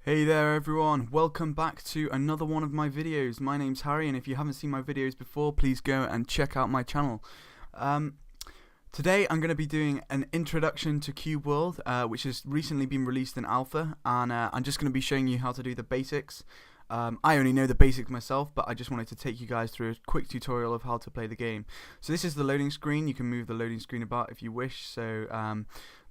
Hey there everyone, welcome back to another one of my videos. My name's Harry, and if you haven't seen my videos before, please go and check out my channel. Today I'm going to be doing an introduction to Cube World, which has recently been released in alpha, and I'm just going to be showing you how to do the basics. I only know the basics myself, but I just wanted to take you guys through a quick tutorial of how to play the game. So this is the loading screen. You can move the loading screen about if you wish. So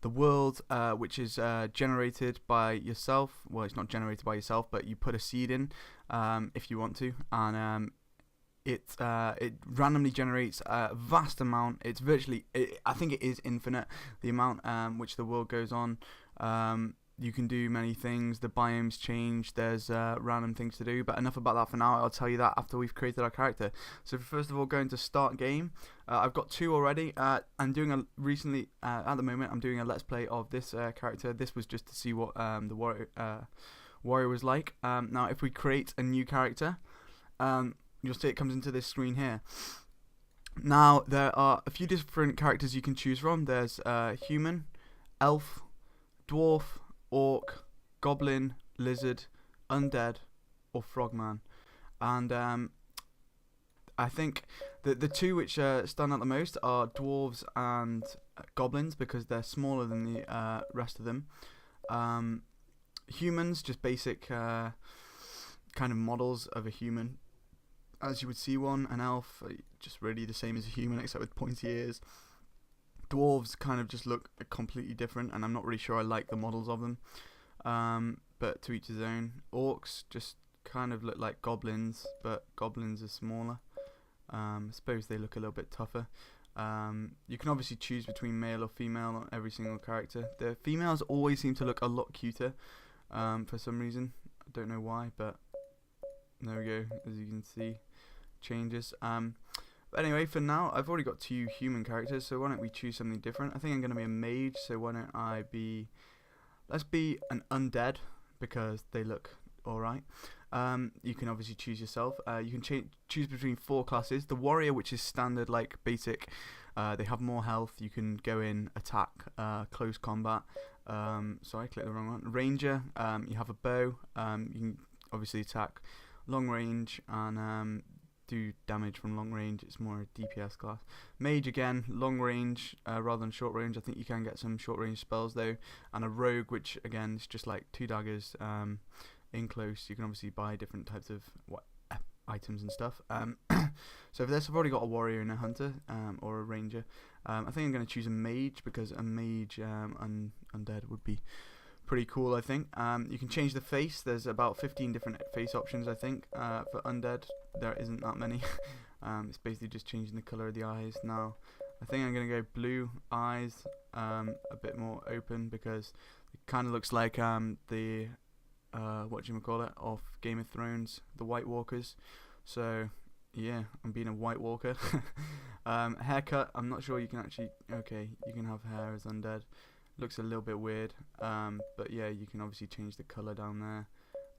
the world, which is generated by yourself, well, it's not generated by yourself, but you put a seed in if you want to, and it randomly generates a vast amount. It's virtually, I think it is infinite, the amount which the world goes on. You can do many things, the biomes change, there's random things to do, but enough about that for now. I'll tell you that after we've created our character. So first of all, going to start game. I've got two already. I'm doing a recently, at the moment, I'm doing a let's play of this character. This was just to see what the warrior was like. Now if we create a new character, you'll see it comes into this screen here. Now there are a few different characters you can choose from. There's human, elf, dwarf, orc, goblin, lizard, undead, or frogman. And I think the two which stand out the most are dwarves and goblins, because they're smaller than the rest of them. Humans, just basic kind of models of a human, as you would see one. An elf, just really the same as a human except with pointy ears. Dwarves kind of just look completely different, and I'm not really sure I like the models of them, but to each his own. Orcs just kind of look like goblins, but goblins are smaller. I suppose they look a little bit tougher. You can obviously choose between male or female on every single character. The females always seem to look a lot cuter for some reason. I don't know why, but there we go. As you can see, changes. But anyway, for now, I've already got two human characters, so why don't we choose something different? I think I'm going to be a mage, so why don't I be... Let's be an undead, because they look alright. You can obviously choose yourself. You can choose between four classes. The warrior, which is standard, like, basic. They have more health. You can go in, attack, close combat. Sorry, I clicked the wrong one. Ranger, you have a bow. You can obviously attack long range, and... do damage from long range. It's more a DPS class. Mage, again, long range rather than short range. I think you can get some short range spells though. And a rogue, which again is just like two daggers in close. You can obviously buy different types of items and stuff. So for this, I've already got a warrior and a hunter, or a ranger. I think I'm going to choose a mage, because a mage undead would be pretty cool, I think. You can change the face. There's about 15 different face options, I think. For undead, there isn't that many. It's basically just changing the colour of the eyes. Now, I think I'm going to go blue eyes, a bit more open, because it kind of looks like the, whatchamacallit, of Game of Thrones, the White Walkers. So, yeah, I'm being a White Walker. Haircut, I'm not sure you can actually... Okay, you can have hair as undead. Looks a little bit weird, but yeah, you can obviously change the colour down there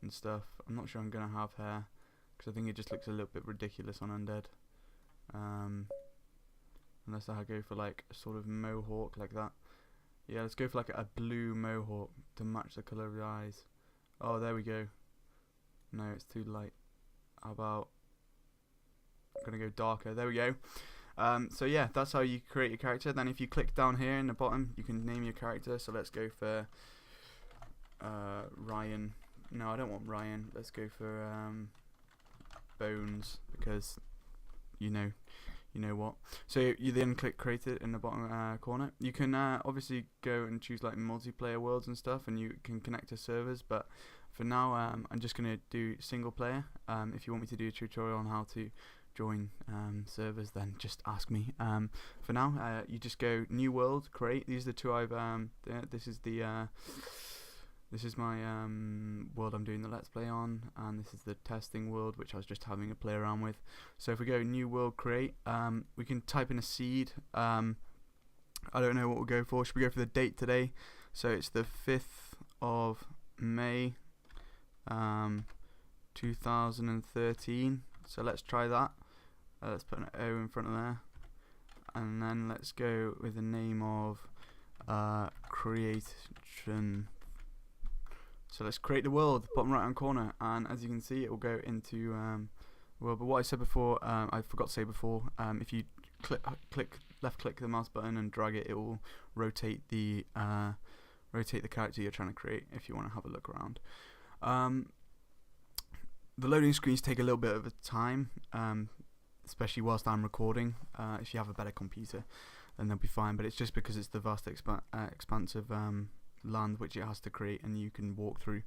and stuff. I'm not sure I'm going to have hair, because I think it just looks a little bit ridiculous on undead, unless I go for like a sort of mohawk like that. Yeah, let's go for like a blue mohawk to match the colour of the eyes. Oh, there we go. No, it's too light. How about, I'm going to go darker. There we go. So yeah, that's how you create your character. Then if you click down here in the bottom, you can name your character. So let's go for Ryan. No, I don't want Ryan. Let's go for Bones, because you know what. So you then click create it in the bottom corner. You can obviously go and choose like multiplayer worlds and stuff, and you can connect to servers, but for now I'm just going to do single player. If you want me to do a tutorial on how to join servers, then just ask me. For now, you just go new world, create. These are the two I've this is my world I'm doing the let's play on, and this is the testing world, which I was just having a play around with. So if we go new world, create, we can type in a seed. I don't know what we'll go for. Should we go for the date today? So it's the 5th of May 2013. So let's try that. Let's put an O in front of there, and then let's go with the name of creation So let's create the world, bottom right hand corner, and as you can see, it will go into well. But what I said before, I forgot to say before, if you left click the mouse button and drag it, it will rotate the character you're trying to create if you want to have a look around. The loading screens take a little bit of a time, especially whilst I'm recording. If you have a better computer, then they'll be fine, but it's just because it's the vast expansive land which it has to create and you can walk through.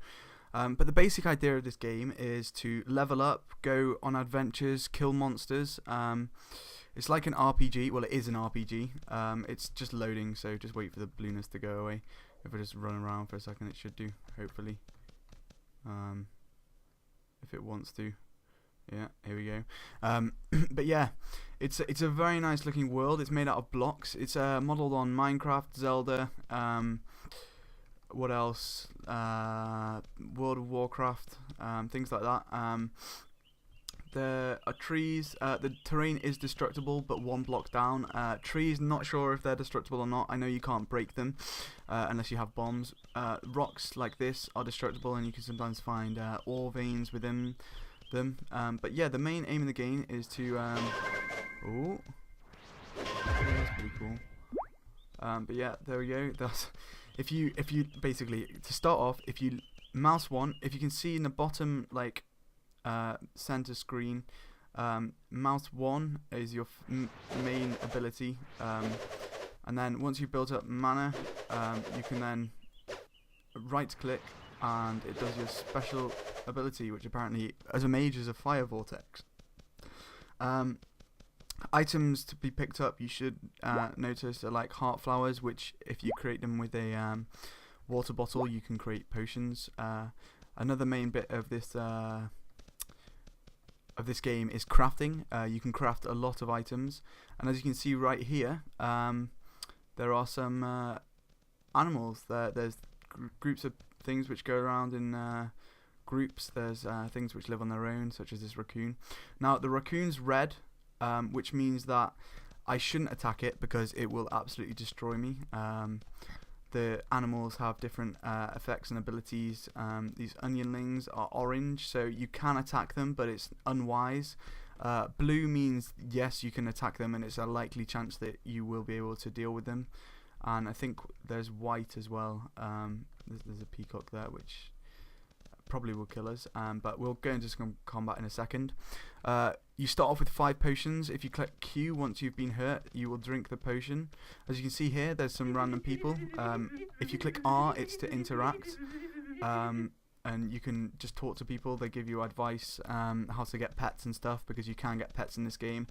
But the basic idea of this game is to level up, go on adventures, kill monsters. It's like an RPG. Well, it is an RPG. It's just loading, so just wait for the blueness to go away. If I just run around for a second, it should do, hopefully. If it wants to. Yeah, here we go. But yeah, it's a very nice looking world. It's made out of blocks. It's modelled on Minecraft, Zelda, what else? World of Warcraft, things like that. There are trees. The terrain is destructible, but one block down. Trees, not sure if they're destructible or not. I know you can't break them unless you have bombs. Rocks like this are destructible, and you can sometimes find ore veins within them. But yeah, the main aim of the game is to oh, that's pretty cool. But yeah, there we go. That's if you basically, to start off, if you mouse one, if you can see in the bottom like center screen, mouse 1 is your main ability, and then once you've built up mana, you can then right click and it does your special ability, which apparently as a mage is a fire vortex. Items to be picked up, you should notice, are like heart flowers, which if you create them with a water bottle, you can create potions. Another main bit of this game is crafting. You can craft a lot of items, and as you can see right here, there are some animals. There's groups of things which go around in groups. There's things which live on their own, such as this raccoon. Now the raccoon's red, which means that I shouldn't attack it because it will absolutely destroy me. The animals have different effects and abilities. These onionlings are orange, so you can attack them, but it's unwise. Blue means yes, you can attack them, and it's a likely chance that you will be able to deal with them. And I think there's white as well. There's a peacock there, which probably will kill us, but we'll go into some combat in a second. You start off with 5 potions. If you click Q once you've been hurt, you will drink the potion. As you can see here, there's some random people. If you click R, it's to interact, and you can just talk to people. They give you advice how to get pets and stuff, because you can get pets in this game.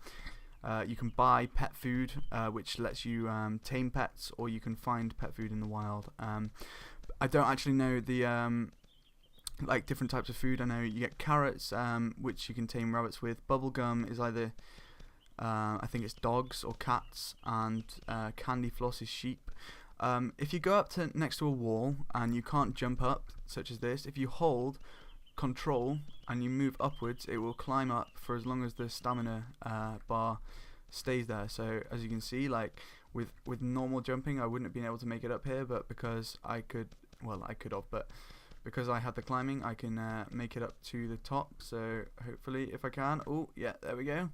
You can buy pet food, which lets you tame pets, or you can find pet food in the wild. I don't actually know the like different types of food. I know you get carrots, which you can tame rabbits with. Bubblegum is either I think it's dogs or cats, and candy floss is sheep. If you go up to next to a wall and you can't jump up, such as this, if you hold Control and you move upwards, it will climb up for as long as the stamina bar stays there. So as you can see, like with normal jumping, I wouldn't have been able to make it up here, but because I could have, but because I had the climbing, I can make it up to the top. So hopefully, if I can, oh yeah, there we go.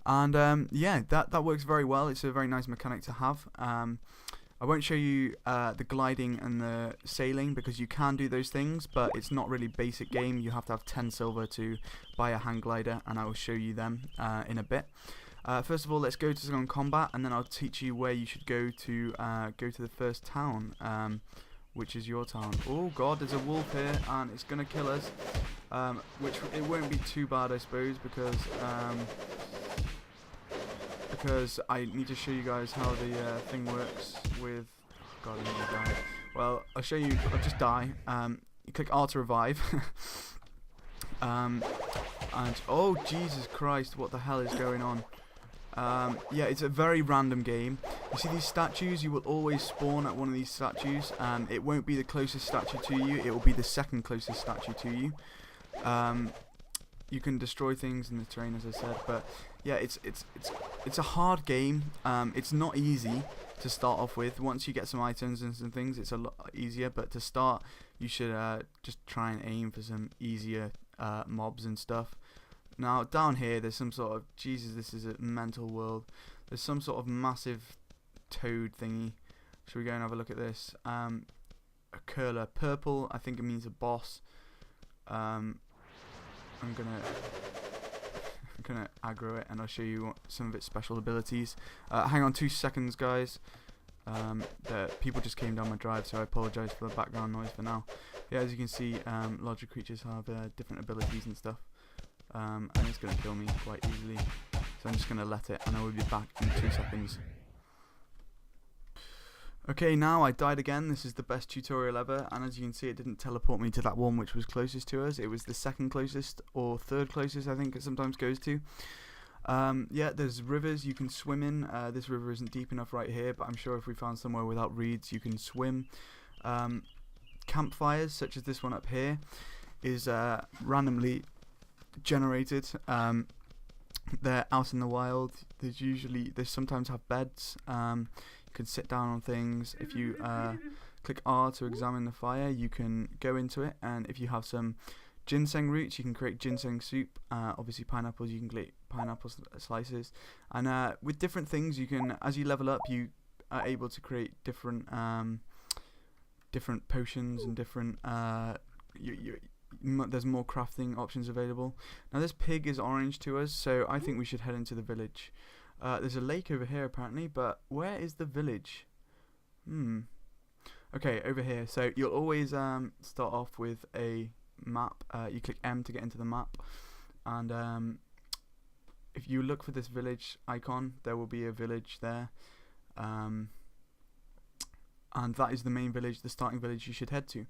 And yeah, that works very well. It's a very nice mechanic to have. I won't show you the gliding and the sailing, because you can do those things, but it's not really basic game. You have to have 10 silver to buy a hang glider, and I will show you them in a bit. First of all, let's go to some combat, and then I'll teach you where you should go to the first town, which is your town. Oh god, there's a wolf here, and it's gonna kill us. Which it won't be too bad, I suppose, because I need to show you guys how the thing works with... God, I'm gonna die. Well, I'll show you. I'll just die. You click R to revive. And oh Jesus Christ, what the hell is going on? Yeah, it's a very random game. You see these statues? You will always spawn at one of these statues. It won't be the closest statue to you. It will be the second closest statue to you. You can destroy things in the terrain, as I said, but yeah, it's a hard game. It's not easy. to start off with. Once you get some items and some things, it's a lot easier, but to start you should just try and aim for some easier mobs and stuff. Now down here there's some sort of, Jesus, this is a mental world, there's some sort of massive toad thingy. Should we go and have a look at this? A curler, purple, I think it means a boss. I'm gonna aggro it and I'll show you some of its special abilities. Hang on 2 seconds, guys. The people just came down my drive, so I apologise for the background noise for now. Yeah, as you can see, larger creatures have different abilities and stuff, and it's gonna kill me quite easily. So I'm just gonna let it, and I will be back in 2 seconds. Okay, now I died again. This is the best tutorial ever, and as you can see, it didn't teleport me to that one which was closest to us. It was the second closest or third closest, I think it sometimes goes to. Yeah, there's rivers you can swim in. This river isn't deep enough right here, but I'm sure if we found somewhere without reeds you can swim. Campfires, such as this one up here, is randomly generated. They're out in the wild. They sometimes have beds. You can sit down on things. If you click R to examine the fire, you can go into it, and if you have some ginseng roots, you can create ginseng soup. Obviously pineapples, you can create pineapple slices, and with different things you can, as you level up, you are able to create different different potions and different there's more crafting options available. Now this pig is orange to us, so I think we should head into the village. There's a lake over here apparently, but where is the village? Okay, over here. So you'll always start off with a map. You click M to get into the map, and if you look for this village icon, there will be a village there, and that is the main village, the starting village you should head to.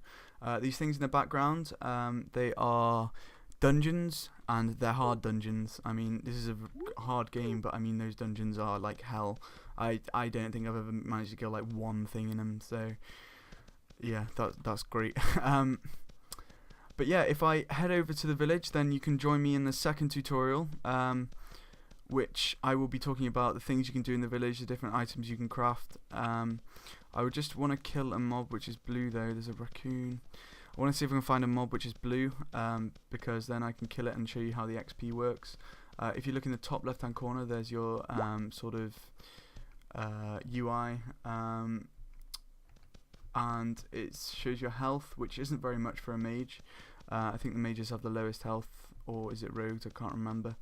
These things in the background, they are dungeons, and they're hard dungeons. I mean, this is a hard game, but I mean, those dungeons are like hell. I don't think I've ever managed to kill like one thing in them, so yeah, that's great. But yeah, if I head over to the village, then you can join me in the second tutorial, which I will be talking about the things you can do in the village, the different items you can craft. I would just want to kill a mob which is blue though. There's a raccoon. I want to see if I can find a mob which is blue, because then I can kill it and show you how the XP works. If you look in the top left hand corner, there's your sort of UI, and it shows your health, which isn't very much for a mage. I think the mages have the lowest health, or is it rogues? I can't remember.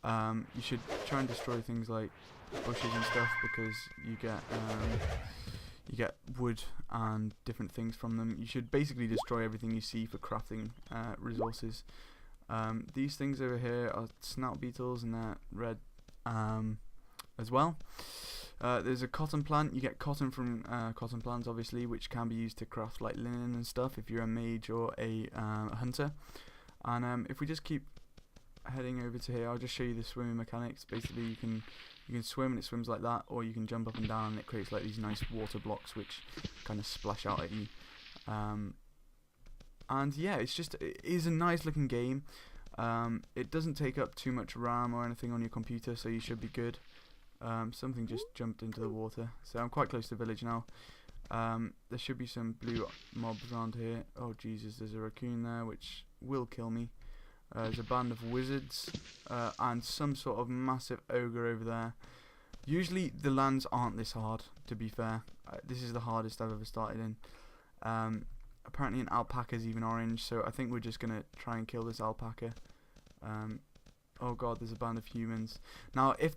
You should try and destroy things like bushes and stuff, because you get wood and different things from them. You should basically destroy everything you see for crafting resources. These things over here are snout beetles, and they're red as well. There's a cotton plant. You get cotton from cotton plants, obviously, which can be used to craft like linen and stuff if you're a mage or a hunter. And if we just keep heading over to here, I'll just show you the swimming mechanics. Basically, you can swim and it swims like that, or you can jump up and down and it creates like these nice water blocks which kind of splash out at you. And yeah, it is a nice looking game. It doesn't take up too much RAM or anything on your computer, so you should be good. Something just jumped into the water, so I'm quite close to the village now. There should be some blue mobs around here. Oh Jesus, there's a raccoon there which will kill me. There's a band of wizards, and some sort of massive ogre over there. Usually the lands aren't this hard, to be fair. This is the hardest I've ever started in. Apparently an alpaca is even orange, so I think we're just going to try and kill this alpaca. Oh god, there's a band of humans. Now, if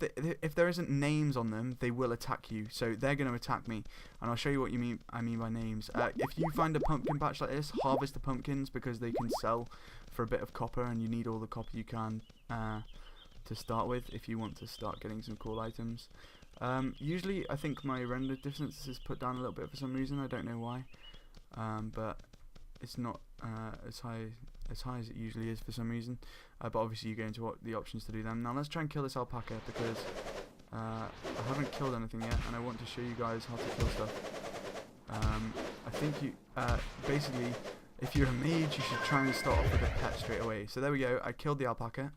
there isn't names on them, they will attack you. So they're going to attack me, and I'll show you what I mean by names. If you find a pumpkin patch like this, harvest the pumpkins, because they can sell for a bit of copper, and you need all the copper you can to start with if you want to start getting some cool items. Usually, I think my render distance is put down a little bit for some reason. I don't know why, but it's not as high as it usually is for some reason. But obviously you go into the options to do them. Now let's try and kill this alpaca, because I haven't killed anything yet, and I want to show you guys how to kill stuff. I think you basically, if you're a mage, you should try and start off with a pet straight away. So there we go. I killed the alpaca.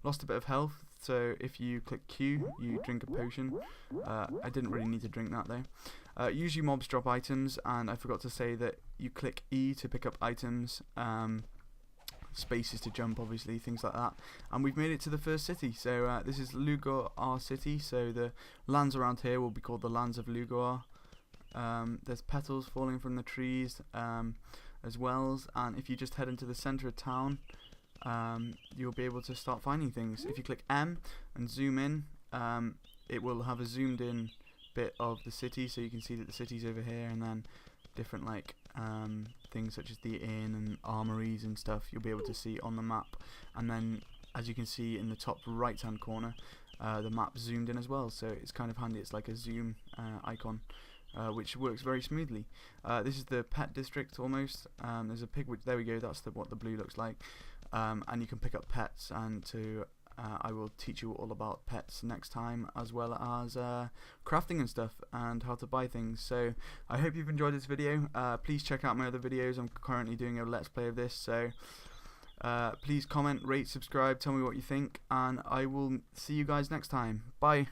Lost a bit of health. So if you click Q, you drink a potion. I didn't really need to drink that though. Usually mobs drop items, and I forgot to say that you click E to pick up items, spaces to jump, obviously, things like that. And we've made it to the first city. So this is Lugar, our city. So the lands around here will be called the lands of Lugar. There's petals falling from the trees, as well, and if you just head into the center of town, you'll be able to start finding things. If you click M and zoom in, it will have a zoomed in bit of the city, so you can see that the city's over here, and then different like things such as the inn and armories and stuff you'll be able to see on the map. And then as you can see in the top right hand corner, the map zoomed in as well, so it's kind of handy. It's like a zoom icon, which works very smoothly. This is the pet district almost. There's a pig, which, there we go, that's what the blue looks like. And you can pick up pets, and I will teach you all about pets next time, as well as crafting and stuff, and how to buy things. So I hope you've enjoyed this video. Please check out my other videos. I'm currently doing a let's play of this, so please comment, rate, subscribe, tell me what you think, and I will see you guys next time. Bye.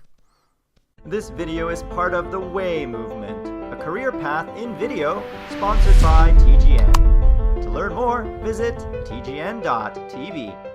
This video is part of the Way movement, a career path in video sponsored by TGN. To learn more, visit tgn.tv.